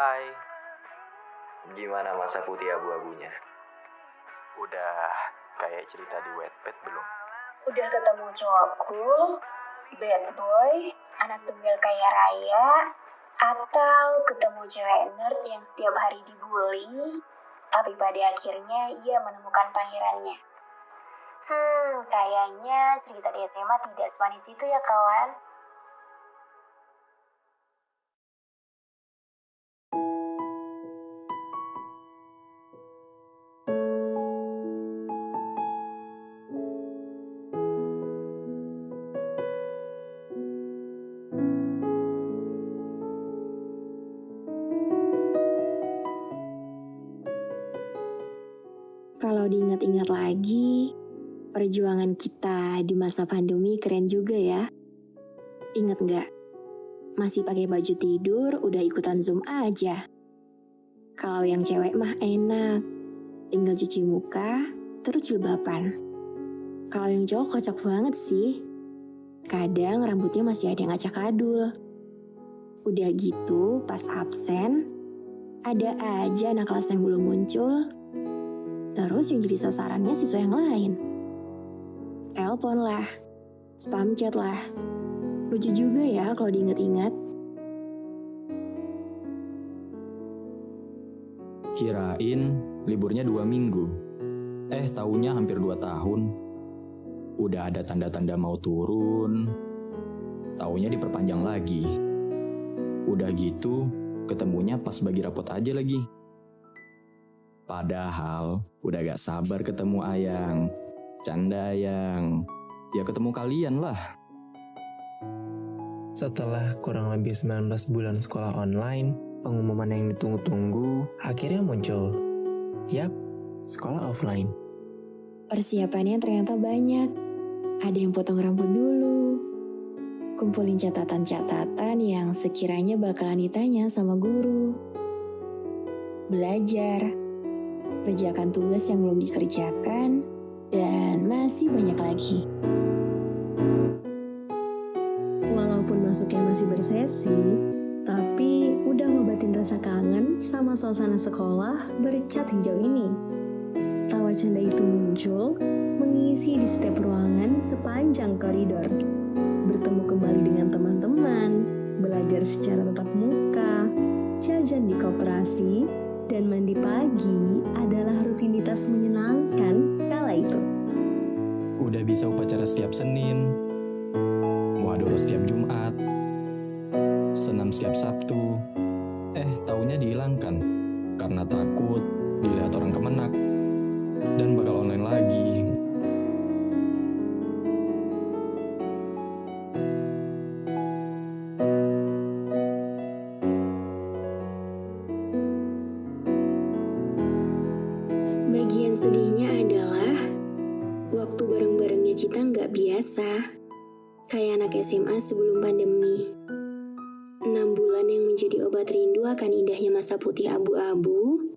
Hai, gimana masa putih abu-abunya? Udah kayak cerita di Wattpad belum? Udah ketemu cowok cool, bad boy, anak tunggal kaya raya, atau ketemu cewek nerd yang setiap hari dibully, tapi pada akhirnya ia menemukan pangerannya. Kayaknya cerita di SMA tidak semanis itu ya kawan. Kalau diingat-ingat lagi, perjuangan kita di masa pandemi keren juga ya. Ingat nggak? Masih pakai baju tidur, udah ikutan Zoom aja. Kalau yang cewek mah enak, tinggal cuci muka, terus jilbaban. Kalau yang cowok kocak banget sih. Kadang rambutnya masih ada yang acak adul. Udah gitu, pas absen, ada aja anak kelas yang belum muncul. Terus yang jadi sasarannya siswa yang lain. Telepon lah, spam chat lah. Lucu juga ya kalau diingat-ingat. Kirain liburnya 2 minggu. Taunya hampir 2 tahun. Udah ada tanda-tanda mau turun. Taunya diperpanjang lagi. Udah gitu, ketemunya pas bagi rapot aja lagi. Padahal udah gak sabar ketemu Ayang. Canda Ayang. Ya ketemu kalian lah. Setelah kurang lebih 19 bulan sekolah online, pengumuman yang ditunggu-tunggu akhirnya muncul. Yap, sekolah offline. Persiapannya ternyata banyak. Ada yang potong rambut dulu. Kumpulin catatan-catatan yang sekiranya bakalan ditanya sama guru. Belajar. Kerjakan tugas yang belum dikerjakan, dan masih banyak lagi. Walaupun masuknya masih bersesi, tapi udah ngobatin rasa kangen sama suasana sekolah bercat hijau ini. Tawa canda itu muncul, mengisi di setiap ruangan sepanjang koridor. Bertemu kembali dengan teman-teman, belajar secara tatap muka, jajan di koperasi, dan mandi pagi adalah rutinitas menyenangkan kala itu. Udah bisa upacara setiap Senin, muhadharah setiap Jumat, senam setiap Sabtu. Taunya dihilangkan karena takut dilihat orang Kemenak dan bakal online lagi. Bagian sedihnya adalah waktu bareng-barengnya kita nggak biasa, kayak anak SMA sebelum pandemi. 6 bulan yang menjadi obat rindu akan indahnya masa putih abu-abu.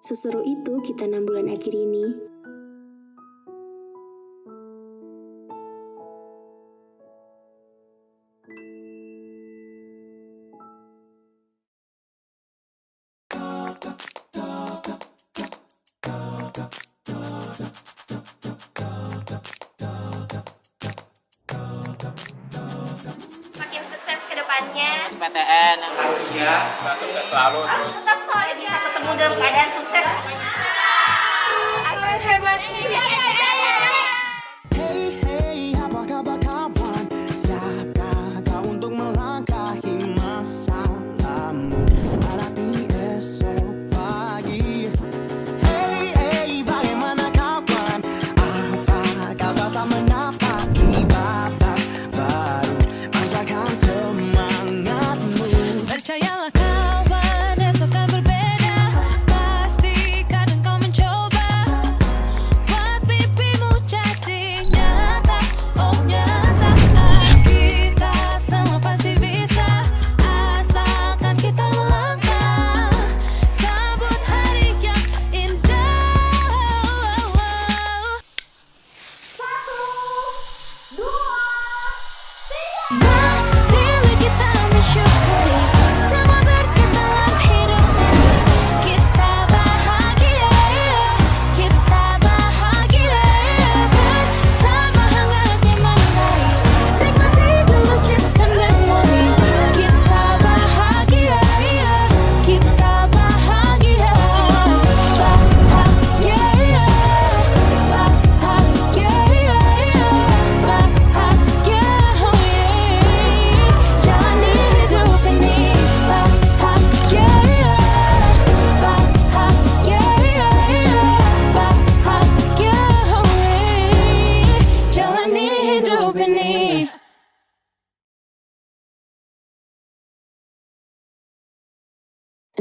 Seseru itu kita 6 bulan akhir ini. Makin sukses ke depannya. PTN Iya, sukses selalu terus. Tetap soalnya bisa ketemu dalam keadaan sukses. Ayo hebat. Hey, apa kabar kawan? Siapkah kau untuk melangkahi masalahmu? Hadapi esok pagi. Hey, bagaimana kawan? Apa kau tak menapaki babak baru? Panjatkan semangatmu. Percayalah kawan, esok kan berbeda. Pastikan engkau mencoba. Buat pipimu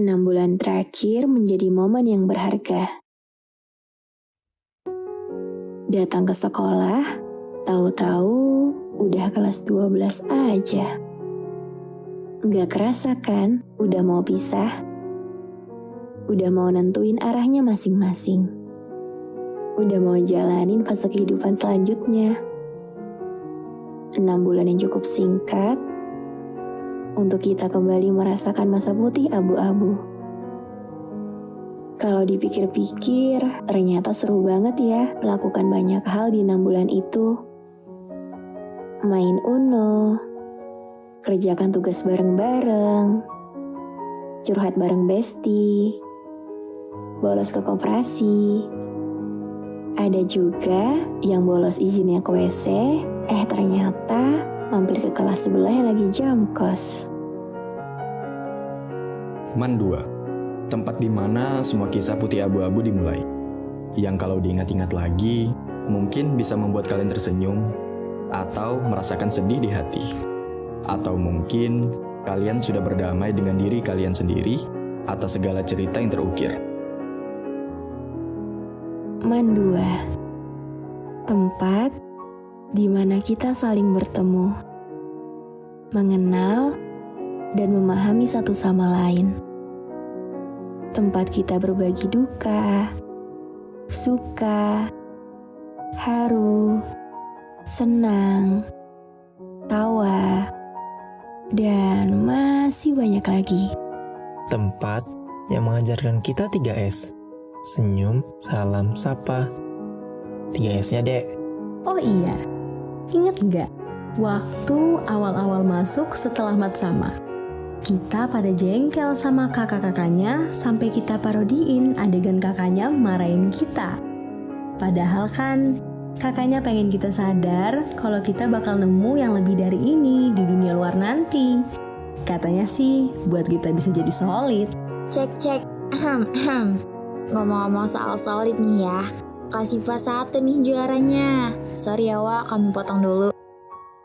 6 bulan terakhir menjadi momen yang berharga. Datang ke sekolah, tahu-tahu udah kelas 12 aja. Gak kerasa kan, udah mau pisah. Udah mau nentuin arahnya masing-masing. Udah mau jalanin fase kehidupan selanjutnya. 6 bulan yang cukup singkat untuk kita kembali merasakan masa putih abu-abu. Kalau dipikir-pikir, ternyata seru banget ya melakukan banyak hal di 6 bulan itu. Main Uno, kerjakan tugas bareng-bareng, curhat bareng besti, bolos ke koperasi. Ada juga yang bolos izinnya ke WC, ternyata mampir ke kelas sebelah yang lagi jam kos. Man 2, tempat di mana semua kisah putih abu-abu dimulai. Yang kalau diingat-ingat lagi, mungkin bisa membuat kalian tersenyum, atau merasakan sedih di hati. Atau mungkin kalian sudah berdamai dengan diri kalian sendiri atas segala cerita yang terukir. Man 2, tempat di mana kita saling bertemu, mengenal, dan memahami satu sama lain. Tempat kita berbagi duka, suka, haru, senang, tawa, dan masih banyak lagi. Tempat yang mengajarkan kita 3S. Senyum, salam, sapa. 3S-nya, Dek. Oh iya, inget gak? Waktu awal-awal masuk setelah mat sama, kita pada jengkel sama kakak-kakaknya sampai kita parodiin adegan kakaknya marahin kita. Padahal kan kakaknya pengen kita sadar kalau kita bakal nemu yang lebih dari ini di dunia luar nanti. Katanya sih buat kita bisa jadi solid. Cek. Ngomong-ngomong soal solid nih ya, kelas IPA 1 nih juaranya. Sorry ya Wak, kami potong dulu.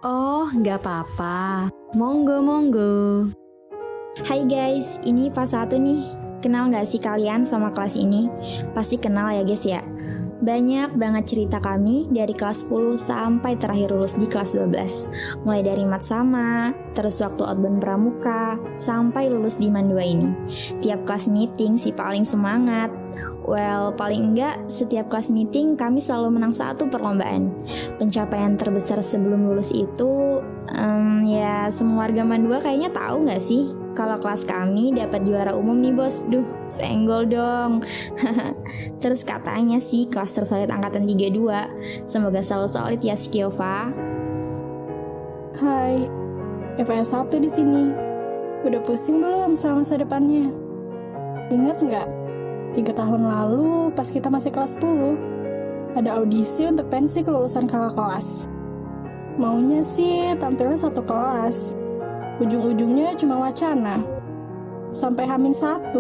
Oh, gak apa-apa. Monggo. Hai guys, ini pas 1 nih. Kenal gak sih kalian sama kelas ini? Pasti kenal ya guys ya. Banyak banget cerita kami dari kelas 10 sampai terakhir lulus di kelas 12. Mulai dari mat sama, terus waktu outbound pramuka, sampai lulus di Man 2 ini. Tiap kelas meeting si paling semangat. Well, paling enggak setiap kelas meeting kami selalu menang 1 perlombaan. Pencapaian terbesar sebelum lulus itu, ya semua warga Man 2 kayaknya tahu gak sih? Kalau kelas kami dapat juara umum nih bos. Duh, senggol dong. Terus katanya sih kelas tersolid angkatan 32. Semoga selalu solid ya si Kiova. Hai, IPS 1 di sini. Udah pusing belum sama masa depannya? Ingat nggak? 3 tahun lalu pas kita masih kelas 10, ada audisi untuk pensi kelulusan kakak kelas. Maunya sih tampilnya 1 kelas. Ujung-ujungnya cuma wacana. Sampai H-1,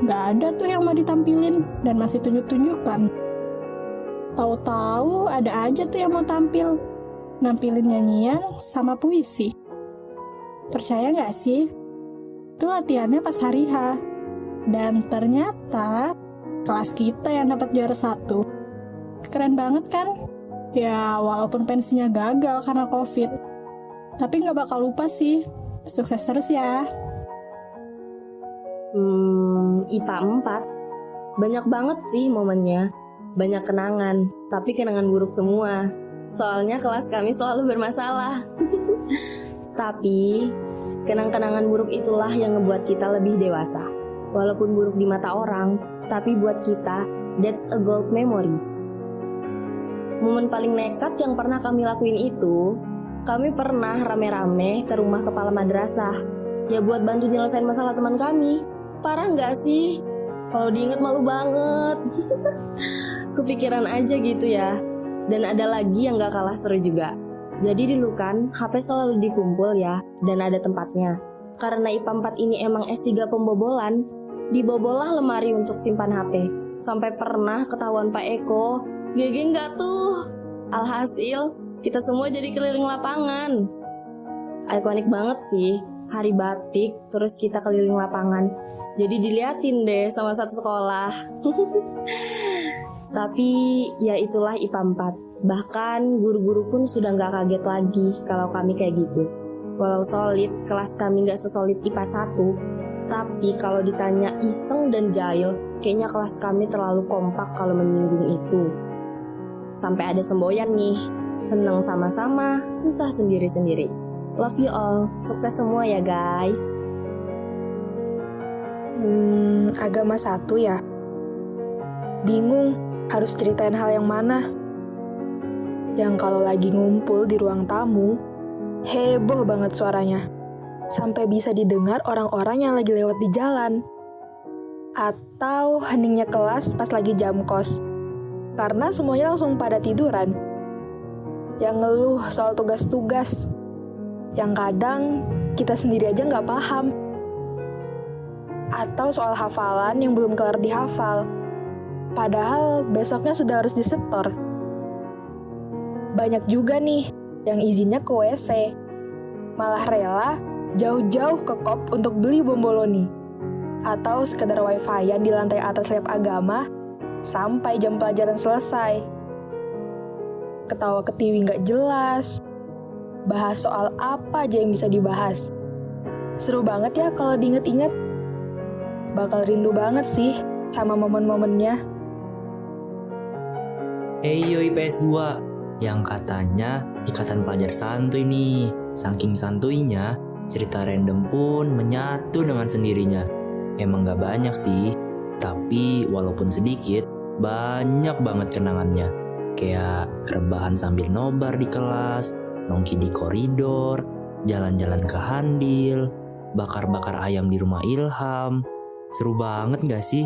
nggak ada tuh yang mau ditampilin dan masih tunjuk-tunjukkan. Tahu-tahu ada aja tuh yang mau tampil. Nampilin nyanyian sama puisi. Percaya nggak sih? Itu latihannya pas hari H. Dan ternyata kelas kita yang dapat juara 1. Keren banget kan? Ya walaupun pensinya gagal karena COVID. Tapi gak bakal lupa sih. Sukses terus ya. IPA 4. Banyak banget sih momennya. Banyak kenangan. Tapi kenangan buruk semua. Soalnya kelas kami selalu bermasalah. Tapi kenang-kenangan buruk itulah yang ngebuat kita lebih dewasa. Walaupun buruk di mata orang, tapi buat kita, that's a gold memory. Momen paling nekat yang pernah kami lakuin itu, kami pernah rame-rame ke rumah kepala madrasah. Ya buat bantu nyelesain masalah teman kami. Parah gak sih? Kalau diingat malu banget. Kepikiran aja gitu ya. Dan ada lagi yang gak kalah seru juga. Jadi dulu kan HP selalu dikumpul ya, dan ada tempatnya. Karena IPA 4 ini emang S3 pembobolan, dibobolah lemari untuk simpan HP. Sampai pernah ketahuan Pak Eko. GG gak tuh? Alhasil kita semua jadi keliling lapangan. Ikonik banget sih. hari batik, terus kita keliling lapangan. Jadi diliatin deh sama satu sekolah. Tapi ya itulah IPA 4. Bahkan guru-guru pun sudah gak kaget lagi kalau kami kayak gitu. Walau solid, kelas kami gak sesolid IPA 1. Tapi kalau ditanya iseng dan jahil, kayaknya kelas kami terlalu kompak kalau menyinggung itu. Sampai ada semboyan nih, seneng sama-sama, susah sendiri-sendiri. Love you all, sukses semua ya guys. Agama 1 ya? Bingung, harus ceritain hal yang mana? Yang kalau lagi ngumpul di ruang tamu, heboh banget suaranya. Sampai bisa didengar orang-orang yang lagi lewat di jalan. Atau heningnya kelas pas lagi jam kos. Karena semuanya langsung pada tiduran. Yang ngeluh soal tugas-tugas. Yang kadang kita sendiri aja nggak paham. Atau soal hafalan yang belum kelar dihafal. Padahal besoknya sudah harus disetor. Banyak juga nih yang izinnya ke WC. Malah rela jauh-jauh ke kop untuk beli bomboloni. Atau sekedar wifi-an di lantai atas lab agama sampai jam pelajaran selesai. Ketawa ketiwi nggak jelas. Bahas soal apa aja yang bisa dibahas. Seru banget ya kalau diinget-inget. Bakal rindu banget sih sama momen-momennya. Yo IPS 2, yang katanya ikatan pelajar santuy nih. Saking santuinya, cerita random pun menyatu dengan sendirinya. Emang gak banyak sih, tapi walaupun sedikit, banyak banget kenangannya. Kayak rebahan sambil nobar di kelas, nongki di koridor, jalan-jalan ke Handil, bakar-bakar ayam di rumah Ilham. Seru banget gak sih?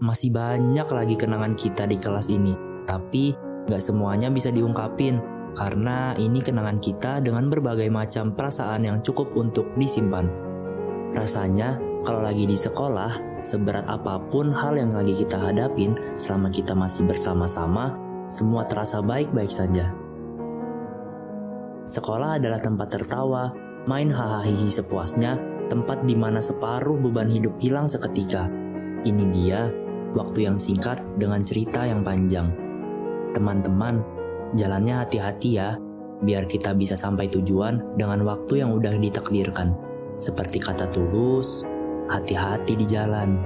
Masih banyak lagi kenangan kita di kelas ini, tapi gak semuanya bisa diungkapin, karena ini kenangan kita dengan berbagai macam perasaan yang cukup untuk disimpan. Rasanya, kalau lagi di sekolah, seberat apapun hal yang lagi kita hadapin selama kita masih bersama-sama, semua terasa baik-baik saja. Sekolah adalah tempat tertawa, main hahaha sepuasnya, tempat di mana separuh beban hidup hilang seketika. Ini dia, waktu yang singkat dengan cerita yang panjang. Teman-teman, jalannya hati-hati ya, biar kita bisa sampai tujuan dengan waktu yang udah ditakdirkan. Seperti kata Tulus, hati-hati di jalan.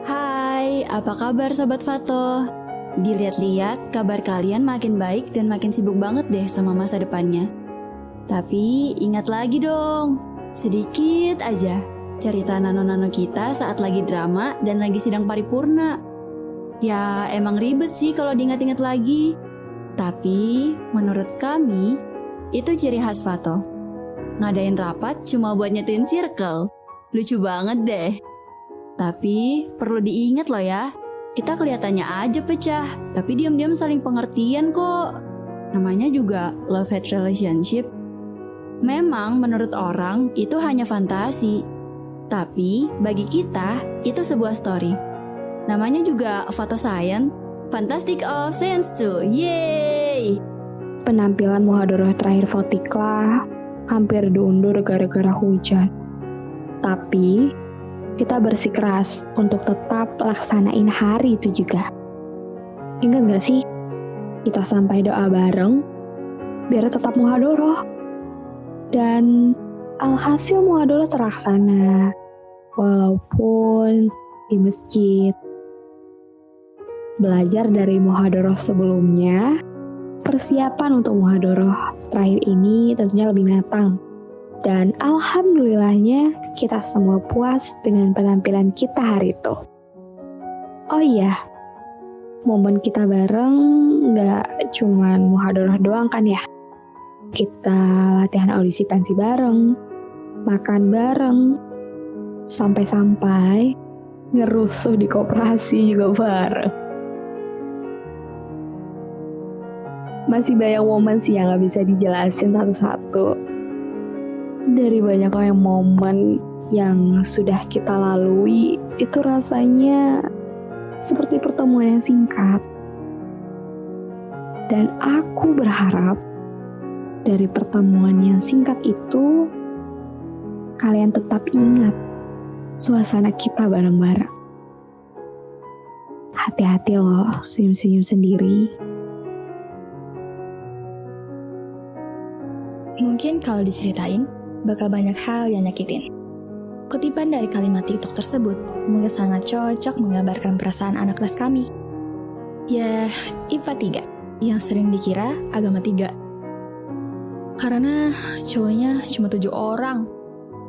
Hai, apa kabar Sobat Fato? Dilihat-lihat, kabar kalian makin baik dan makin sibuk banget deh sama masa depannya. Tapi ingat lagi dong, sedikit aja cerita nano-nano kita saat lagi drama dan lagi sidang paripurna. Ya emang ribet sih kalau diingat-ingat lagi. Tapi menurut kami, itu ciri khas Fato. Ngadain rapat cuma buat nyetuin circle. Lucu banget deh. Tapi perlu diingat loh ya, kita kelihatannya aja pecah, tapi diam-diam saling pengertian kok. Namanya juga love-hate relationship. Memang menurut orang itu hanya fantasi, tapi bagi kita itu sebuah story. Namanya juga Fato Science, Fantastic of Science 2, yeay! Penampilan muhadharah terakhir Votiklah hampir diundur gara-gara hujan. Tapi kita bersikeras untuk tetap laksanain hari itu juga. Ingat gak sih? Kita sampai doa bareng biar tetap muhadharah. Dan alhasil muhadharah terlaksana walaupun di masjid. Belajar dari muhadharah sebelumnya, persiapan untuk muhadharah terakhir ini tentunya lebih matang. Dan alhamdulillahnya kita semua puas dengan penampilan kita hari itu. Oh iya, momen kita bareng gak cuman muhadharah doang kan ya. Kita latihan audisi pensi bareng, makan bareng, sampai-sampai ngerusuh di koperasi juga bareng. Masih banyak momen sih yang gak bisa dijelasin satu-satu. Dari banyak momen yang sudah kita lalui, itu rasanya seperti pertemuan yang singkat. Dan aku berharap dari pertemuan yang singkat itu, kalian tetap ingat suasana kita bareng-bareng. Hati-hati loh, senyum-senyum sendiri. Mungkin kalau diceritain, bakal banyak hal yang nyakitin. Kutipan dari kalimat TikTok tersebut mungkin sangat cocok menggambarkan perasaan anak kelas kami. Ya, IPA 3, yang sering dikira agama 3. Karena cowoknya cuma 7 orang.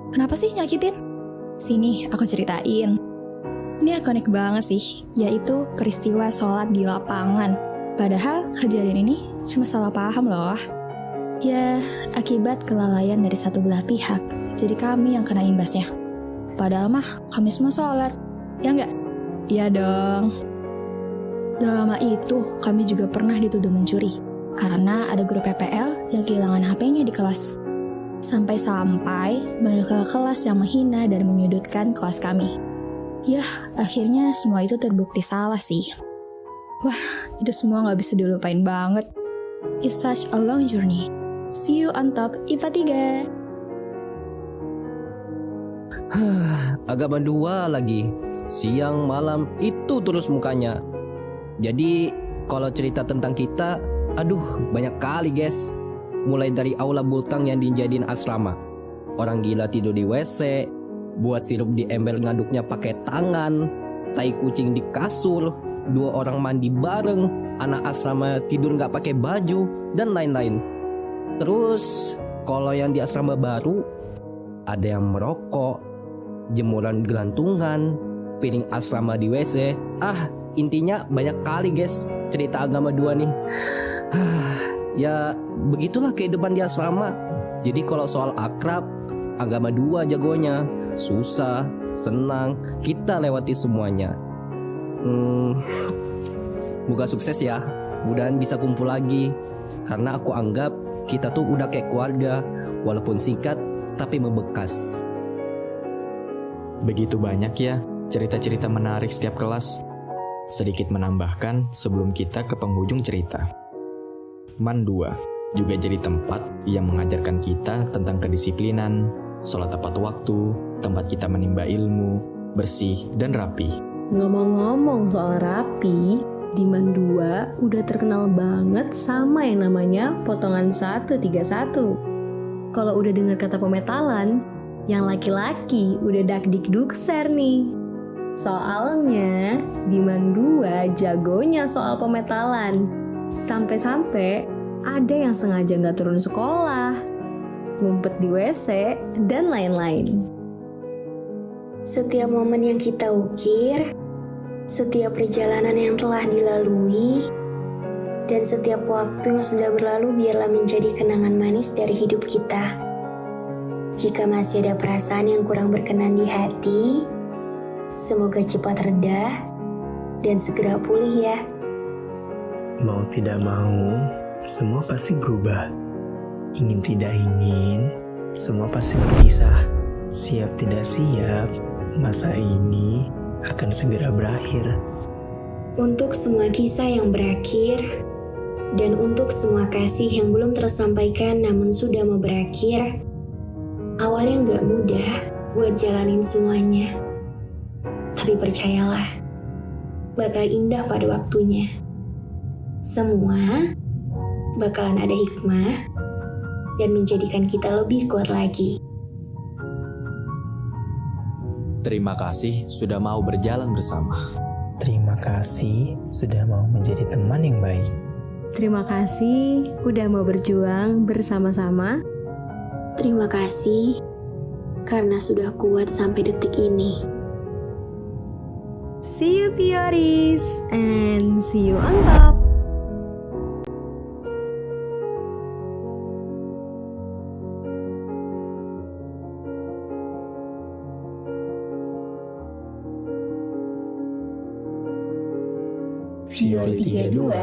Kenapa sih nyakitin? Sini, aku ceritain. Ini ikonik banget sih, yaitu peristiwa sholat di lapangan. Padahal kejadian ini cuma salah paham loh. Ya, akibat kelalaian dari satu belah pihak, jadi kami yang kena imbasnya. Padahal mah kami semua sholat, ya nggak? Iya dong. Gak lama itu, kami juga pernah dituduh mencuri, karena ada guru PPL yang kehilangan HP-nya di kelas. Sampai-sampai banyak kakak kelas yang menghina dan menyudutkan kelas kami. Yah, akhirnya semua itu terbukti salah sih. Wah, itu semua gak bisa dilupain banget. It's such a long journey. See you on top IPA 3. Agama 2 lagi. Siang malam itu terus mukanya. Jadi kalau cerita tentang kita, aduh banyak kali guys. Mulai dari aula bultang yang dijadiin asrama, orang gila tidur di WC, buat sirup di ember ngaduknya pakai tangan, tai kucing di kasur, 2 orang mandi bareng, anak asrama tidur gak pakai baju, dan lain-lain. Terus kalau yang di asrama baru, ada yang merokok, jemuran gelantungan, piring asrama di WC. Intinya banyak kali guys cerita agama 2 nih. Ya begitulah kehidupan di asrama. Jadi kalau soal akrab, agama 2 jagonya. Susah, senang, kita lewati semuanya. Moga sukses ya. Mudahan bisa kumpul lagi. Karena aku anggap kita tuh udah kayak keluarga. Walaupun singkat tapi membekas. Begitu banyak ya cerita-cerita menarik setiap kelas. Sedikit menambahkan sebelum kita ke penghujung cerita. MAN 2 juga jadi tempat yang mengajarkan kita tentang kedisiplinan, sholat tepat waktu, tempat kita menimba ilmu, bersih dan rapi. Ngomong-ngomong soal rapi, di MAN 2 udah terkenal banget sama yang namanya potongan 131. Kalau udah dengar kata pemetalan, yang laki-laki udah dakdikdukser nih. Soalnya di MAN 2 jagonya soal pemetalan. Sampai-sampai ada yang sengaja gak turun sekolah, ngumpet di WC, dan lain-lain. Setiap momen yang kita ukir, setiap perjalanan yang telah dilalui, dan setiap waktu yang sudah berlalu biarlah menjadi kenangan manis dari hidup kita. Jika masih ada perasaan yang kurang berkenan di hati, semoga cepat reda dan segera pulih ya. Mau tidak mau, semua pasti berubah. Ingin tidak ingin, semua pasti berpisah. Siap tidak siap, masa ini akan segera berakhir. Untuk semua kisah yang berakhir, dan untuk semua kasih yang belum tersampaikan namun sudah mau berakhir, awalnya gak mudah buat jalanin semuanya. Tapi percayalah, bakal indah pada waktunya. Semua bakalan ada hikmah dan menjadikan kita lebih kuat lagi. Terima kasih sudah mau berjalan bersama. Terima kasih sudah mau menjadi teman yang baik. Terima kasih udah mau berjuang bersama-sama. Terima kasih karena sudah kuat sampai detik ini. See you Pioris and see you on top. Fiori 32,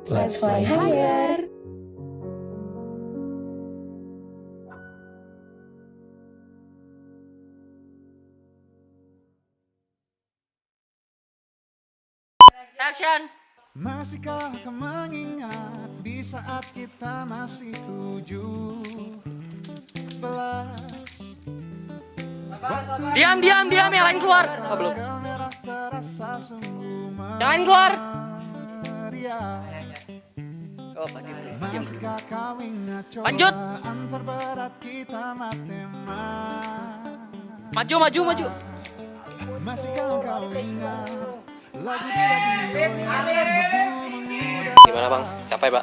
let's fly higher. Action. Masihkah kau mengingat di saat kita masih 17? Diam, yang lain keluar. Oh, belum. Yang lain keluar. Oh, Masihkah kau ingat lanjut. terberat kita Maju. Masihkah kau ingat lagu di radio yang mengudara. Gimana bang? Capek pak?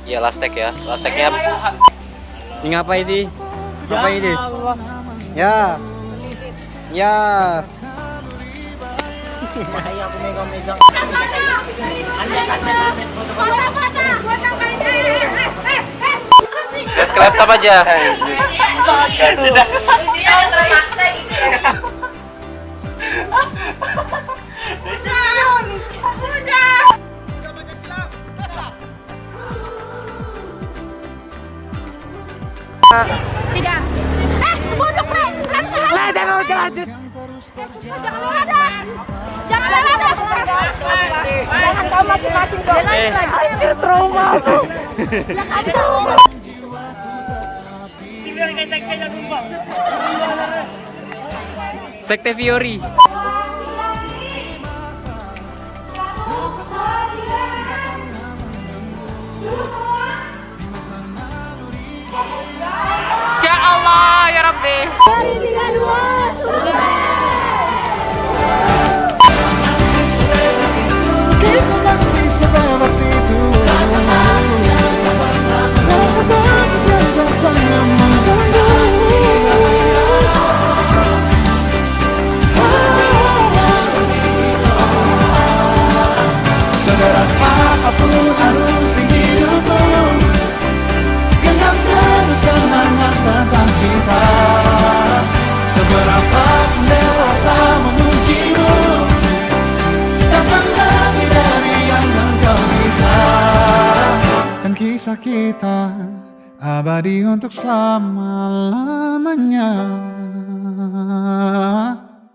Iya last take ya. Last take-nya Ini ngapain sih? Ngapain Dis? Ya. Bahaya aku megang-megang. Clap apa aja? Sudah. Tidak. Bodoh keren. Jangan lanjut. Jangan kau mati-mati dong. Anjir trauma. Sekte Fiori. Ya Allah, ya Rabbi. 3, 2, 1. Kita masih sebebas itu. Rasa takut yang tak pernah mengganggu. Sederas apapun arus di hidupmu, genggam terus kenangan tentang kita. Seberapa dewasa mengujimu, takkan lebih dari yang engkau bisa. Dan kisah kita abadi untuk selama-lamanya.